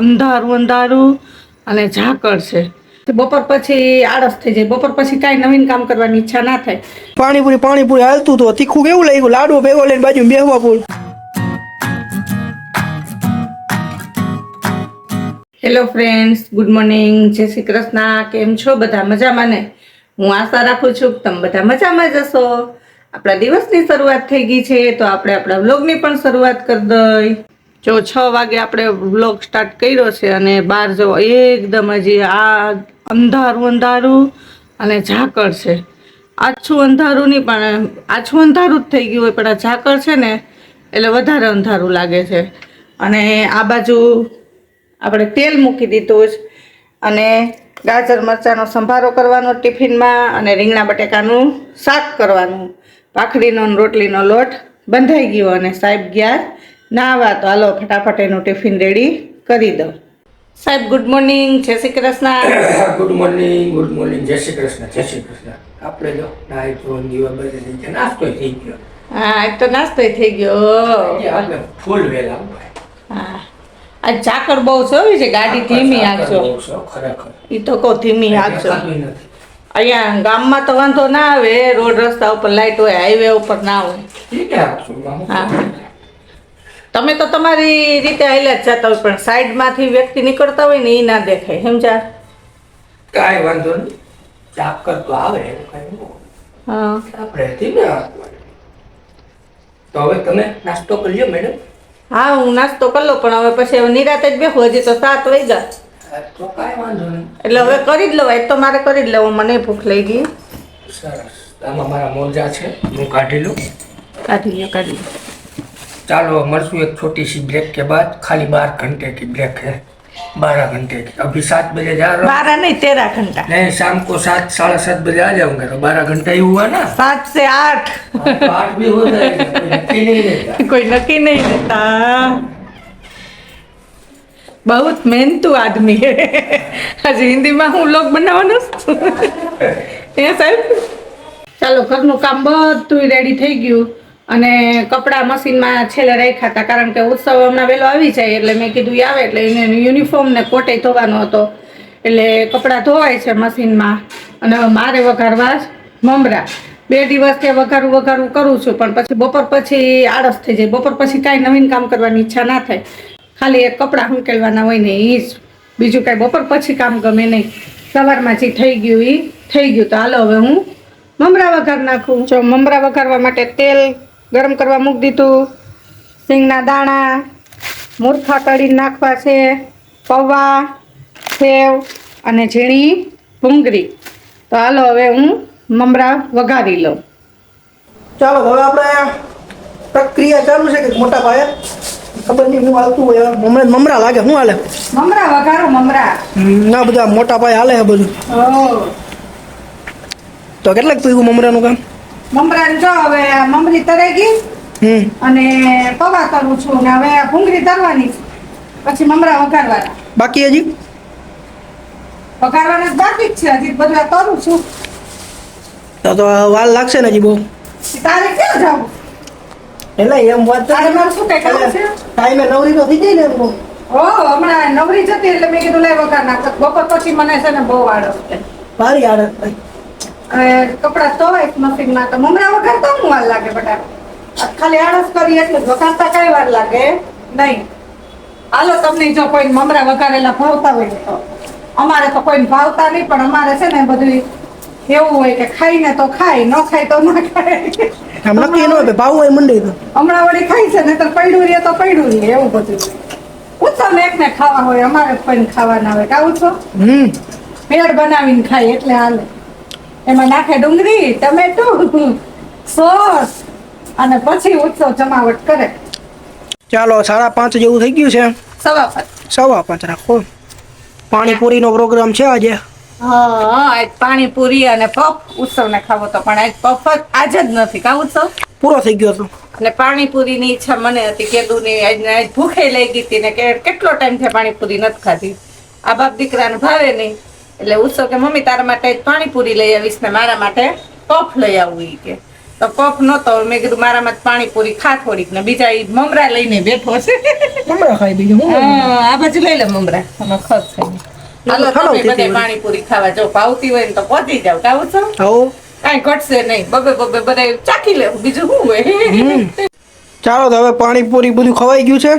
અંધારું અંધારું અને ઝાકળ છે. બપોર પછી આળસ થઈ જાય. બપોર પછી કાંઈ નવીન કામ કરવાની ઈચ્છા ના થાય. પાણીપુરી હાલતું તો તીખું કેવું લાગ્યું? લાડુ ભેગો લઈને બાજુ બેહવા પૂર. હેલો ફ્રેન્ડ્સ, ગુડ મોર્નિંગ, જય શ્રી કૃષ્ણ. કેમ છો બધા? મજામાં ને? હું આશા રાખું છું કે તમે બધા મજામાં જ હશો. આપણા દિવસની શરૂઆત થઈ ગઈ છે તો આપણે આપણા વ્લોગની પણ શરૂઆત કરી દઈએ. જો 6 વાગે આપણે વ્લોગ સ્ટાર્ટ કર્યો છે અને બહાર જો એકદમ હજી આ અંધારું અને ઝાકળ છે. આછું અંધારું નહીં પણ આછું અંધારું જ થઈ ગયું હોય, પણ આ ઝાકળ છે ને એટલે વધારે અંધારું લાગે છે. અને આ બાજુ આપણે તેલ મૂકી દીધું છે અને ગાજર મરચાંનો સંભારો કરવાનો ટિફિનમાં અને રીંગણા બટેકાનું શાક કરવાનું. ભાખરીનો અને રોટલીનો લોટ બંધાઈ ગયો અને સાહેબ ગયા નાહવા. તો હાલો ફટાફટ એનું ટિફિન રેડી કરી દઉં. સાહેબ ગુડ મોર્નિંગ, જય શ્રી કૃષ્ણ. ગુડ મોર્નિંગ, જય શ્રી કૃષ્ણ. આપણે જો નાઈ ધોઈને દીવા બધે થઈ ગયા, નાસ્તો થઈ ગયો. હા, એક તો નાસ્તો થઈ ગયો. આપણે ફૂલ વેલા. હા, આ ઝાકળ બહુ છે, ગાડી ધીમી હાંકજો. ખરેખર એ તો કહો ધીમી હાંકજો. અહીંયા ગામમાં તો વાંધો ના આવે, રોડ રસ્તા ઉપર લાઈટ હોય, હાઈવે ઉપર ના હોય. હા, તમે તો તમારી રીતે હાલ્યા જ જતા હોય, પણ સાઈડમાંથી વ્યક્તિ નીકળતા હોય ને એ ના દેખાય. સમજા? કાંઈ વાંધો નહીં, ચાકર તો આવે. હા, આપણે ધીમે હાંકવાનું. તો હવે તમે નાસ્તો કરી લ્યો મેડમ. હા, હું નાસ્તો કરી લઉં, પણ હવે પછી હવે નિરાતે જ બેઠું. હજી તો 7 વાગ્યા. તો કાંઈ વાંધો નહીં, એટલે હવે કરી જ લઉં. એક તો મારે કરી જ લેવું, મને ભૂખ લઈ ગઈ. સરસ. આમાં મારા મોજા છે, હું કાઢી લઉં. કાઢી લો. चलो मरसू एक छोटी सी ब्रेक के बाद, खाली 12 घंटे की ब्रेक है. 12 घंटे की. अभी 7 बजे जा रहा हूँ. 12 नहीं 13 घंटा. नहीं, शाम को 7 साढ़े 7 बजे आ जाऊंगा, तो 12 घंटा ही हुआ ना. 7 से 8. तो 8 भी हो जाएगा, कोई नक्की नहीं रहता. कोई नक्की नहीं रहता. बहुत मेहनतू आदमी है. आज हिंदी में હું લોગ બનાવવાનો એ સાહેબ. ચાલો, ઘરનું કામ બધું રેડી થઈ ગયું અને કપડાં મશીનમાં છેલ્લે રાખ્યા હતા, કારણ કે ઉત્સવ હમણાં વહેલો આવી જાય એટલે મેં કીધું આવે એટલે એને યુનિફોર્મ ને કોટે ધોવાનો હતો, એટલે કપડાં ધોવાય છે મશીનમાં. અને મારે વઘારવા મમરા 2 દિવસથી વઘારું કરું છું, પણ પછી બપોર પછી આળસ થઈ જાય. બપોર પછી કાંઈ નવીન કામ કરવાની ઈચ્છા ના થાય. ખાલી એક કપડાં હંકેલવાના હોય ને એ જ, બીજું કાંઈ બપોર પછી કામ ગમે નહીં. સવારમાં જે થઈ ગયું એ થઈ ગયું. તો હાલો હવે હું મમરા વઘાર નાખું. જો મમરા વઘારવા માટે તેલ ગરમ કરવા મૂકી દીધું. સિંગના દાણા, મૂર્ખા તળીને નાખવા છે, પૌવા, સેવ અને ઝીણી ભૂંગળી. તો હાલો હવે હું મમરા વઘારી લઉં. ચાલો, હવે આપણે પ્રક્રિયા ચાલુ છે કે મોટા પાયે ખબર નહીં હું હાલતું હોય. હમણાં મમરા લાગે. શું હાલે? મમરા વઘારો. મમરા ના, બધા મોટા પાયે હાલે છે બધું. તો કેટલાક પીવું મમરાનું કામ? મમરા જો હવે મમરી તરાઈ ગઈ અને પૌવા તરું છું ને હવે ભૂંગળી તરવાની છે, પછી મમરા વઘારવાના. બાકી હજી વઘારવાના જ બાકી જ છે. હજી બધું આ તરું છું. તો વાર લાગશે ને હજી બહુ. તારે ક્યાં જાવ? એટલે એમ વાત તારે મારે શું કઈ કરવું છે? ટાઈમે નવરી તો થઈ જાય ને. હમણાં નવરી જતી એટલે મેં કીધું લઈ વઘાર નાખ. બપોર પછી મને છે ને બહુ આળસ છે. ભારી આડત થાય. કપડા ધોવાય મશીનમાં તો મમરા વઘારતા હું વાર લાગે બેટા? ખાલી આળસ કરી એટલે વઘારતા કઈ વાર લાગે નહીં. હાલો, તમને જો કોઈ મમરા વઘારેલા ભાવતા હોય તો. અમારે તો કોઈ ભાવતા નહીં, પણ અમારે છે ને બધું એવું હોય કે ખાઈને તો ખાય, ન ખાય તો ના ખાય. આમ નક્કી ન હોય ભાવ હોય મંડી તો હમણાં વળી ખાય છે ને તો પડ્યું રહે તો પડ્યું રહે, એવું બધું. ઉત્સવ એકને ખાવા હોય, અમારે કોઈને ખાવા ના હોય. કાવું છો? ભેળ બનાવીને ખાય એટલે હાલે. એમાં નાખે ડુંગળી, ટમેટું, સોસ અને પછી ઉત્સવ જમાવટ કરે. ચાલો, 5:30 જેવું થઈ ગયું છે. 5:15 રાખો. પાણીપુરીનો પ્રોગ્રામ છે આજે. હા, આજ પાણીપુરી અને પફ ઉત્સવને ખાવો તો, પણ આજ પફ આજે જ નથી. કા ઉત્સવ પૂરો થઈ ગયો હતો અને પાણીપુરીની ઈચ્છા મને હતી. કેદુની આજ ભૂખે લઈ ગઈ હતી ને કેટલો ટાઈમ થી પાણીપુરી નથી ખાધી. આ બાપ દીકરાને ભાવે નહીં એટલે ઉત્સવ કે મમ્મી તારા માટે પાણીપુરી લઈ આવીશ ને મારા માટે પફ લઈ આવું. કે તો કફ નતો મેં કીધું મારામાં જ પાણીપુરી ખા થોડીક ને બીજા ઈ મમરા લઈને બેઠો છે મમરા ખાઈ બીજું હું હા, આ બાજુ લઈ લે મમરા અને ખસ ખાઈ હાલો ખાલો તમે તેથી બધે પાણીપુરી ખાવા જો ભાવતી હોય ને તો પહોંચી જાવ કાવું છો આવો કાંઈ ઘટશે નહીં બબે બબે બધા ચાખી લેવું બીજું શું હોય ચાલો તો હવે પાણીપુરી બધું ખવાઈ ગયું છે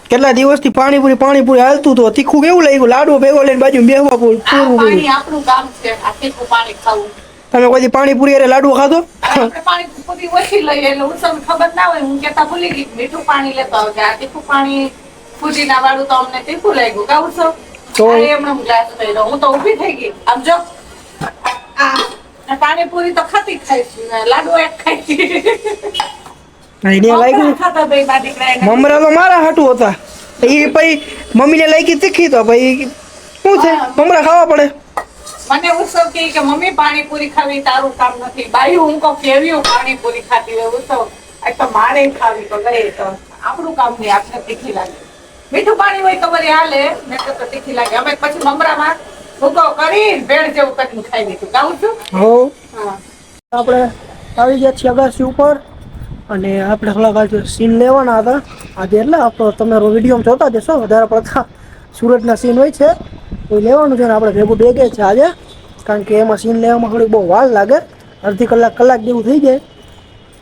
કેટલા દિવસથી પાણીપુરી હાલતું તો તીખું કેવું લાગ્યું લાડુ ભેગો લઈને બાજુ બેહવા પૂરું આ પાણી આપણું કામ છે આ તીખું પાણી ખાવું તમે કોઈ દી પાણીપુરી અરે લાડુ ખાધો આપણે પાણીપુરી ઓછી લઈએ એટલે ઉત્સવ ખબર ના હોય હું કેતા ભૂલી ગઈ મીઠું પાણી લેતા હોય આ તીખું પાણી ફુદીના વાળું તો અમને તીખું લાગ્યું કાવું છો તો? એમણે ગ્લાસ લઈ લો હું તો ઊભી થઈ ગઈ આમ જો આ પાણીપુરી તો ખાતી ખાઈશ લાડુ એક ખાઈ એને લાગ્યું ખાતા ભાઈ બા દીકરા મમરા તો મારા હાટું હતા એ પછી મમ્મીને લાગી તીખી તો પછી શું છે મમરા ખાવા પડે મને ઉત્સવ કહે કે મમ્મી પાણીપુરી ખાવી તારું કામ નથી બાઈ હું કહું કેવી પાણીપુરી ખાતી હોય ઉત્સવ આ તો મારે ખાવી તો ગઈ તો આપણું કામ નહીં આપણે તીખી લાગે મીઠું પાણી હોય તો વળી હાલે મેં તો તીખી લાગે અમે પછી મમરામાં ભૂકો કરી ભેળ જેવું કરીને ખાઈ લીધું ગાઉં છું હો હા આપણે આવી ગયા છીએ અગાસી ઉપર અને આપણે થોડાક આજે સીન લેવાના હતા આજે એટલે આપણો તમારો વિડીયો જોતા જશો વધારે પડતા સુરતના સીન હોય છે એ લેવાનું છે ને આપણે ભેગું ભેગે છે આજે કારણ કે એમાં સીન લેવામાં થોડી બહુ વાર લાગે અડધી કલાક જેવું થઈ જાય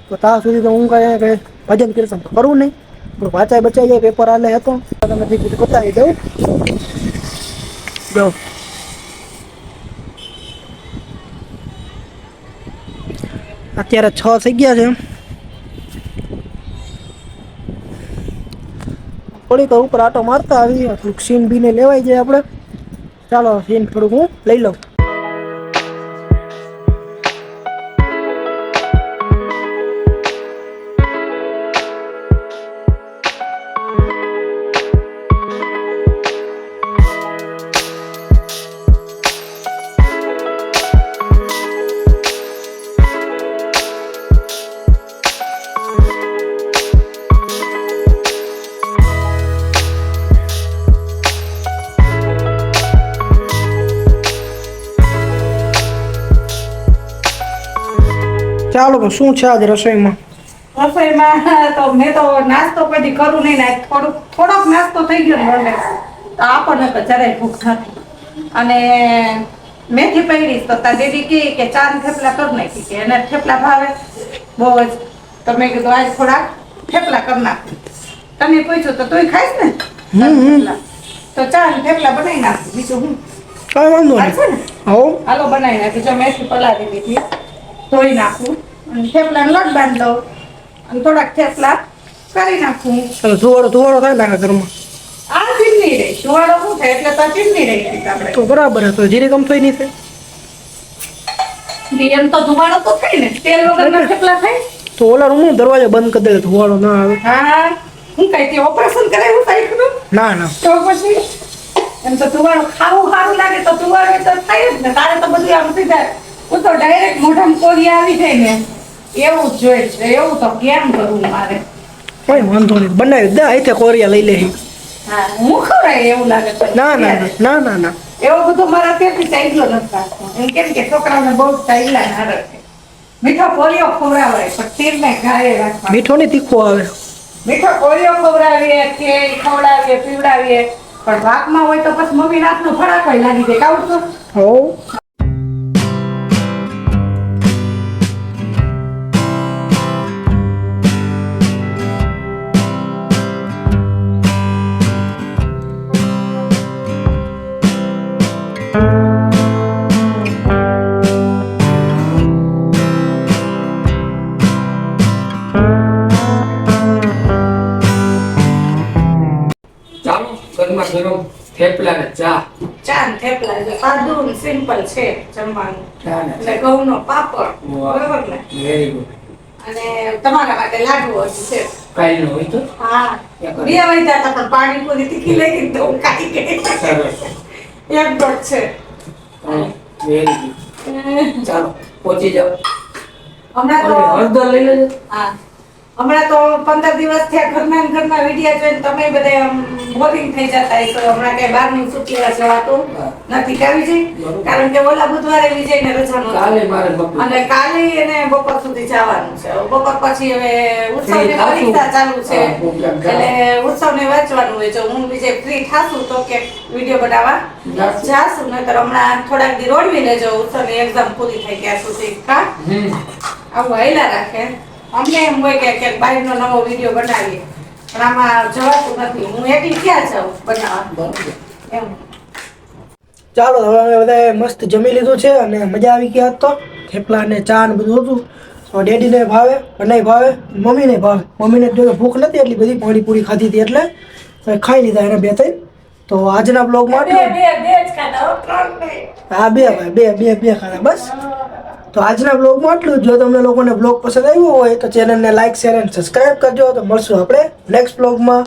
તો ત્યાં સુધી તો હું કંઈ ભજન કીર્તન કરવું નહીં પણ વાંચાઈ બચાઈ જાય પેપર આલે હતો તમે દીકરી બતાવી દઉં જો અત્યારે 6 થઈ ગયા છે થોડીક ઉપર આટો મારતા આવી થોડુંક સીન બીને લેવાઈ જાય આપણે ચાલો સીન થોડુંક હું લઈ લઉં ચાલો તો શું છે આજે રસોઈમાં રસોઈમાં તો મેં તો નાસ્તો કદી કરું નહીં ને થોડોક નાસ્તો થઈ ગયો ને મને તો આપણને તો જરાય ભૂખ નથી અને મેથી પડીશ તો તાર દીદી કહે કે ચાર થેપલા કરી નાખી કે એને થેપલા ભાવે બહુ જ તો મેં કીધું આજ થોડાક થેપલા કરી નાખું તને પૂછ્યું તો તું ખાઈશ ને થેપલા તો ચાર થેપલા બનાવી નાખું બીજું હું કાંઈ વાંધો હાલશે નહીં ને હો હાલો બનાવી નાખી જો મેથી પલાળી દીધી ધોઈ નાખું અને થેપલાનો લોટ બાંધી દઉં અને થોડાક થેપલા કરી નાખું ચાલો ધુવાડો થાય ને ઘરમાં આ ચીમની રહી સુવાળો શું થાય એટલે તો ચીમની રહી હતી આપણે તો બરાબર હતો જીરી કમ થઈ નહીં થાય એમ તો ધુમાડો તો થાય ને તેલ વગરના થેપલા થાય તો ઓલા રૂમ દરવાજો બંધ કરી દે ધુવાડો ના આવે હા હું કઈ તે ઓપરેશન કરાવ્યું સાઈકનું ના તો પછી એમ તો ધુવાડો ખાવું સારું લાગે તો ધુવાડો તો થાય જ ને તારે તો બધું આમ થઈ જાય હું તો ડાયરેક્ટ મોઢામાં કોરી આવી જાય ને એવું જ જોઈએ છે એવું તો કેમ કરવું મારે કઈ વાંધો નહીં બનાવી દે અહીંથી કોરિયા લઈ લે હા હું ખવડાય એવું લાગે તો ના એવો બધો મારા ત્યાંથી ચાલ્યો નથી પાછો એમ કેમ કે છોકરાઓને બહુ ચાલ્યા હારે છે મીઠો કોરિયો ખવડાવાય પણ તીરને ગાળે રાખવા મીઠો ને તીખો આવે મીઠો કોરિયો ખવડાવીએ તેલ ખવડાવીએ પીવડાવીએ પણ વાઘમાં હોય તો પછી મમ્મી રાતનો ફરાક હોય લાગી જાય કાવું છું હો ગરમા ગરમ થેપલા ને ચા ચાર થેપલા છે સાદું ને સિમ્પલ છે જમવાનું ચા ને એટલે ઘઉંનો પાપડ વાહ. બરોબર ને વેરી ગુડ અને તમારા માટે લાડુ હજી છે કાઈ ન હોય તો હા બે વાગ્યા હતા પણ પાણીપુરી તીખી લઈ ગઈ તો હું ખાઈ ગઈ સરસ એક દોઢ છે વેરી ગુડ ચાલો પહોંચી જાઓ હમણાં તો હળદર લઈ લેજો હા હમણાં તો 15 દિવસ થયા ઘરના વિડીયો જોઈને તમે બધા બોરિંગ થઈ જતા હશો. હમણાં કઈ બહારનું સુટલેવા જવાતું નથી કાવી છે, કારણ કે ઓલા બુધવારે વિજયને રજાનું કાલે મારે બપોર. અને કાલે એને બપોર સુધી જવાનું છે. હવે બપોર પછી હવે ઉત્સવની થાશું. પરીક્ષા ચાલુ છે, હા, program ચાલુ. એટલે ઉત્સવને વાંચવાનું હોય. જો હું વિજય ફ્રી થાશું તો કે વિડીયો બનાવવા જાશું. જાશું, નહીતર હમણાં થોડાક દી રોડવી લેજો ઉત્સવની એક્ઝામ પૂરી થઈ ગયા સુધી. કા આવું હાલ્યા રાખે. અમને એમ હોય કે બહારનો નવો વિડીયો બનાવીએ, પણ આમાં જવાતું નથી. હું એકલી ક્યાં જાઉં બનાવવા બરોબર. એમ. ચાલો હવે અમે બધાએ મસ્ત જમી લીધું છે અને મજા આવી ગઈ આજ તો. થેપલા ને ચા ને બધું હતું. તો ડેડીને ભાવે, મને ભાવે, મમ્મીને ભાવે. મમ્મીને જો કે ભૂખ નથી એટલી બધી, પાણીપુરી ખાધી હતી એટલે હવે ખાઈ લીધા એને 2-3. તો આજના બ્લોગમાં બે જ ખાધા હો, 3 નહીં. હા બે ખાના બસ. તો આજના બ્લોગમાં આટલું જ. જો તમને લોકોને બ્લોગ પસંદ આવ્યો હોય તો ચેનલને લાઈક, શેર અને સબસ્ક્રાઈબ કરજો. તો મળશું આપણે નેક્સ્ટ બ્લોગમાં.